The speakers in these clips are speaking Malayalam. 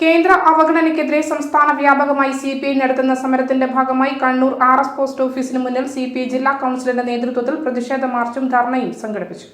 കേന്ദ്ര അവഗണനയ്ക്കെതിരെ സംസ്ഥാന വ്യാപകമായി സിപിഐ നടത്തുന്ന സമരത്തിന്റെ ഭാഗമായി കണ്ണൂർ RS പോസ്റ്റ് ഓഫീസിന് മുന്നിൽ സിപിഐ ജില്ലാ കൗൺസിലിന്റെ നേതൃത്വത്തിൽ പ്രതിഷേധ മാർച്ചും ധർണയും സംഘടിപ്പിച്ചു.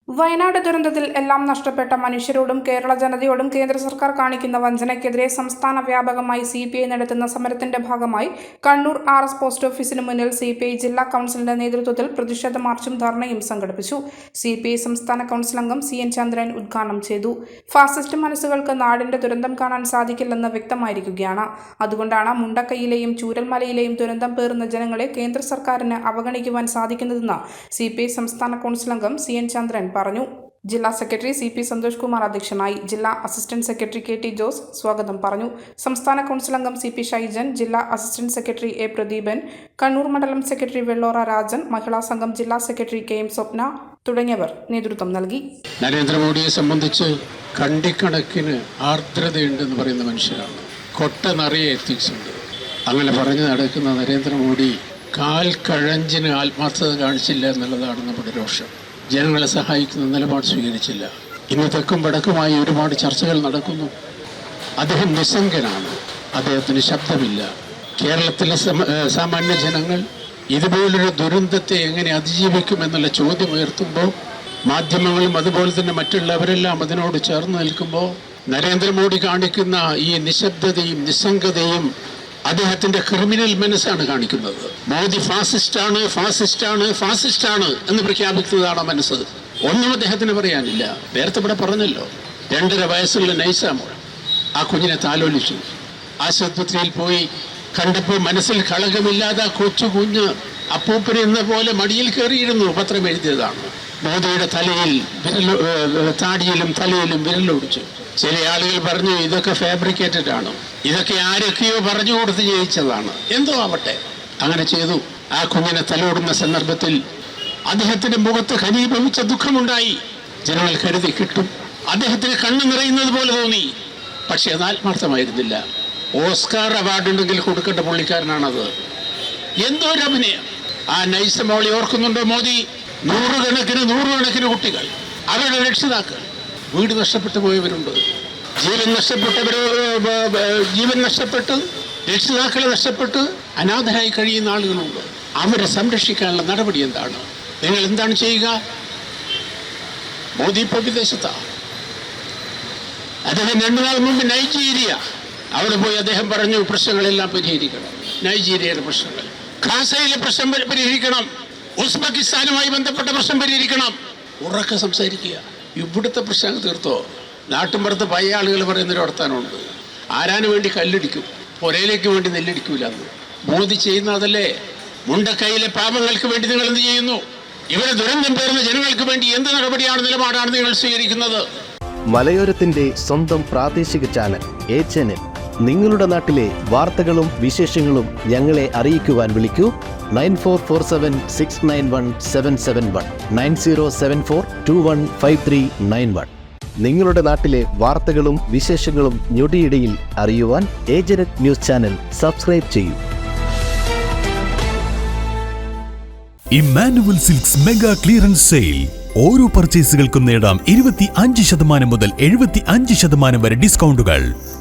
വയനാട് ദുരന്തത്തിൽ എല്ലാം നഷ്ടപ്പെട്ട മനുഷ്യരോടും കേരള ജനതയോടും കേന്ദ്ര സർക്കാർ കാണിക്കുന്ന വഞ്ചനയ്ക്കെതിരെ സംസ്ഥാന വ്യാപകമായി സിപിഐ നടത്തുന്ന സമരത്തിന്റെ ഭാഗമായി കണ്ണൂർ RS പോസ്റ്റ് ഓഫീസിന് മുന്നിൽ സിപിഐ ജില്ലാ കൗൺസിലിന്റെ നേതൃത്വത്തിൽ പ്രതിഷേധ മാർച്ചും ധർണയും സംഘടിപ്പിച്ചു. സിപിഐ സംസ്ഥാന കൗൺസിൽ അംഗം CN ചന്ദ്രൻ ഉദ്ഘാടനം ചെയ്തു. ഫാസിസ്റ്റ് മനസ്സുകൾക്ക് നാടിന്റെ ദുരന്തം കാണാൻ സാധിക്കില്ലെന്ന് വ്യക്തമായിരിക്കുകയാണ്. അതുകൊണ്ടാണ് മുണ്ടക്കൈയിലെയും ചൂരൽമലയിലെയും ദുരന്തം പേറുന്ന ജനങ്ങളെ കേന്ദ്ര സർക്കാരിന് അവഗണിക്കുവാൻ സാധിക്കുന്നതെന്ന് സിപിഐ സംസ്ഥാന കൗൺസിൽ അംഗം CN ചന്ദ്രൻ പറഞ്ഞു. ജില്ലാ സെക്രട്ടറി CP സന്തോഷ് കുമാർ അധ്യക്ഷനായി. ജില്ലാ അസിസ്റ്റന്റ് സെക്രട്ടറി KT ജോസ് സ്വാഗതം പറഞ്ഞു. സംസ്ഥാന കൗൺസിൽ അംഗം CP ഷൈജൻ, ജില്ലാ assistant secretary A Pradeepan, Kannur മണ്ഡലം സെക്രട്ടറി വെള്ളോറ രാജൻ, മഹിളാ സംഘം ജില്ലാ സെക്രട്ടറി KM സ്വപ്ന തുടങ്ങിയവർ നേതൃത്വം നൽകി. നരേന്ദ്രമോദിയെ സംബന്ധിച്ച് കണ്ടിക്കണക്കിന് ആർദ്രതയുണ്ടെന്ന് പറയുന്ന മനുഷ്യരാണ്. കൊട്ട നിറയെ എത്തിക്സ് ഉണ്ട്. അങ്ങനെ പറഞ്ഞു നടക്കുന്ന നരേന്ദ്രമോദി കാൽ കഴഞ്ചിന് ആത്മാർത്ഥത കാണിച്ചില്ല എന്നുള്ളതാണ് നമ്മുടെ രോഷം. ജനങ്ങളെ സഹായിക്കുന്ന നിലപാട് സ്വീകരിച്ചില്ല. ഇന്ന് തെക്കും വടക്കുമായി ഒരുപാട് ചർച്ചകൾ നടക്കുന്നു. അദ്ദേഹം നിസ്സംഗനാണ്. അദ്ദേഹത്തിന് ശബ്ദമില്ല. കേരളത്തിലെ സാമാന്യ ജനങ്ങൾ ഇതുപോലൊരു ദുരന്തത്തെ എങ്ങനെ അതിജീവിക്കുമെന്നുള്ള ചോദ്യം ഉയർത്തുമ്പോൾ മാധ്യമങ്ങളും അതുപോലെ തന്നെ മറ്റുള്ളവരെല്ലാം അതിനോട് ചേർന്ന് നിൽക്കുമ്പോൾ നരേന്ദ്രമോദി കാണിക്കുന്ന ഈ നിശബ്ദതയും നിസ്സംഗതയും അദ്ദേഹത്തിന്റെ ക്രിമിനൽ മനസ്സാണ് കാണിക്കുന്നത്. മോദി ഫാസിസ്റ്റാണ് എന്ന് പ്രഖ്യാപിക്കുന്നതാണ് മനസ്സ്. ഒന്നും അദ്ദേഹത്തിന് പറയാനില്ല. നേരത്തെ ഇവിടെ പറഞ്ഞല്ലോ, 2.5 വയസ്സുള്ള നൈസാമോൾ ആ കുഞ്ഞിനെ താലോലിച്ചു. ആശുപത്രിയിൽ പോയി കണ്ടപ്പോൾ മനസ്സിൽ കളങ്കമില്ലാതെ ആ കൊച്ചു കുഞ്ഞ് അപ്പൂപ്പൻ എന്ന പോലെ മടിയിൽ കയറിയിരുന്നു. പത്രം എഴുതിയതാണ്. മോദിയുടെ തലയിൽ താടിയിലും തലയിലും വിരലൊടിച്ചു. ചില ആളുകൾ പറഞ്ഞു ഇതൊക്കെ ഫാബ്രിക്കേറ്റഡ് ആണ്, ഇതൊക്കെ ആരൊക്കെയോ പറഞ്ഞു കൊടുത്ത് ജയിച്ചതാണ്. എന്തോ ആവട്ടെ, അങ്ങനെ ചെയ്തു. ആ കുഞ്ഞിനെ തലോടുന്ന സന്ദർഭത്തിൽ അദ്ദേഹത്തിന്റെ മുഖത്ത് ഘനീഭവിച്ച ദുഃഖമുണ്ടായി. ജനങ്ങൾ കരുതി കിട്ടും. അദ്ദേഹത്തിന് കണ്ണു നിറയുന്നത് പോലെ തോന്നി. പക്ഷെ അത് ആത്മാർത്ഥമായിരുന്നില്ല. ഓസ്കാർ അവാർഡ് ഉണ്ടെങ്കിൽ കൊടുക്കേണ്ട പുള്ളിക്കാരനാണത്. എന്തോ ഒരു അഭിനയം. ആ നൈസ മോളി ഓർക്കുന്നുണ്ടോ? മോദി നൂറുകണക്കിന് കുട്ടികൾ, അവരുടെ രക്ഷിതാക്കൾ, വീട് നഷ്ടപ്പെട്ടു പോയവരുണ്ട്, ജീവൻ നഷ്ടപ്പെട്ട് രക്ഷിതാക്കളെ നഷ്ടപ്പെട്ട് അനാഥരായി കഴിയുന്ന ആളുകളുണ്ട്. അവരെ സംരക്ഷിക്കാനുള്ള നടപടി എന്താണ്? നിങ്ങൾ എന്താണ് ചെയ്യുക? മോദി ഇപ്പോൾ വിദേശത്താണ്. അദ്ദേഹം 2 നാൾ മുമ്പ് നൈജീരിയ, അവിടെ പോയി അദ്ദേഹം പറഞ്ഞു പ്രശ്നങ്ങളെല്ലാം പരിഹരിക്കണം. നൈജീരിയയുടെ പ്രശ്നങ്ങൾ, ഖാസയിലെ പ്രശ്നം പരിഹരിക്കണം, ഉസ്ബെക്കിസ്ഥാനുമായി ബന്ധപ്പെട്ട പ്രശ്നം പരിഹരിക്കണം. ഉറക്കെ സംസാരിക്കുക. ഇവിടുത്തെ പ്രശ്നം തീർത്തോ? നാട്ടുമ്പുറത്ത് പയ്യ ആളുകൾ പറയുന്നൊരു വർത്താനമുണ്ട്, ആരാന് വേണ്ടി കല്ലിടിക്കും, പുരയിലേക്ക് വേണ്ടി നെല്ലടിക്കൂലെന്ന്. മോദി ചെയ്യുന്ന അതല്ലേ? മുണ്ടക്കൈയിലെ പാപങ്ങൾക്ക് വേണ്ടി നിങ്ങൾ എന്ത് ചെയ്യുന്നു? ഇവിടെ ദുരന്തം പേർന്ന ജനങ്ങൾക്ക് വേണ്ടി എന്ത് നടപടിയാണ്, നിലപാടാണ് നിങ്ങൾ സ്വീകരിക്കുന്നത്? മലയോരത്തിന്റെ സ്വന്തം പ്രാദേശിക ചാനൽ A-Channel. നിങ്ങളുടെ നാട്ടിലെ വാർത്തകളും വിശേഷങ്ങളും ഞങ്ങളെ അറിയിക്കുവാൻ വിളിക്കൂ 9447691771 9074215391. നിങ്ങളുടെ നാട്ടിലെ വാർത്തകളും വിശേഷങ്ങളും ഞൊടിയിടയിൽ അറിയുവാൻ A-Channel ന്യൂസ് ചാനൽ സബ്സ്ക്രൈബ് ചെയ്യൂ. Emmanuel silks mega clearance sale. ഓരോ പർച്ചേസുകൾക്കും നേടാം 25% മുതൽ 75% വരെ ഡിസ്കൗണ്ടുകൾ.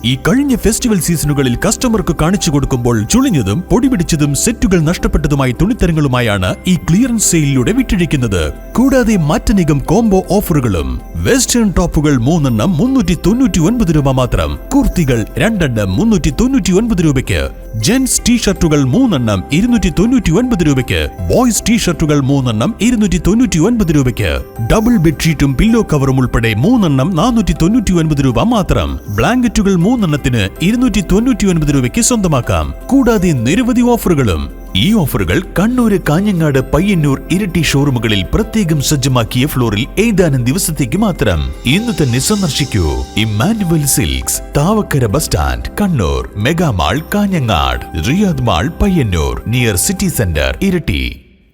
ഈ കഴിഞ്ഞ ഫെസ്റ്റിവൽ സീസണുകളിൽ കസ്റ്റമർക്ക് കാണിച്ചു കൊടുക്കുമ്പോൾ ചുളിഞ്ഞതും പൊടിപിടിച്ചതും സെറ്റുകൾ നഷ്ടപ്പെട്ടതുമായ തുണിത്തരങ്ങളുമായാണ് ഈ ക്ലിയറൻസ് സെയിലിലൂടെ വിറ്റഴിക്കുന്നത്. കൂടാതെ മറ്റനേകം കോംബോ ഓഫറുകളും. വെസ്റ്റേൺ ടോപ്പുകൾ 3 എണ്ണം 399 രൂപ മാത്രം. കുർത്തികൾ 2 എണ്ണം 399 രൂപയ്ക്ക്. ജെന്റ്സ് ടീഷർട്ടുകൾ 3 എണ്ണം 299 രൂപയ്ക്ക്. ബോയ്സ് ടീഷർട്ടുകൾ 3 എണ്ണം 299 രൂപയ്ക്ക്. ഡബിൾ ബെഡ്ഷീറ്റും പില്ലോ കവറും ഉൾപ്പെടെ 3 എണ്ണം 499 രൂപ മാത്രം. ബ്ലാങ്കറ്റുകൾ 3 എണ്ണത്തിന് 299 രൂപയ്ക്ക് സ്വന്തമാക്കാം. കൂടാതെ നിരവധി ഓഫറുകളും. ഈ ഓഫറുകൾ കണ്ണൂര്, കാഞ്ഞങ്ങാട്, പയ്യന്നൂർ, ഇരിട്ടി ഷോറൂമുകളിൽ പ്രത്യേകം സജ്ജമാക്കിയ ഫ്ലോറിൽ ഏതാനും ദിവസത്തേക്ക് മാത്രം. ഇന്ന് തന്നെ സന്ദർശിക്കൂ. Emmanuel silks, Thavakkara bus stand, Kannur. Mega mall Kanhangad, Riyadh mall Payyanur, near city centre Iritty.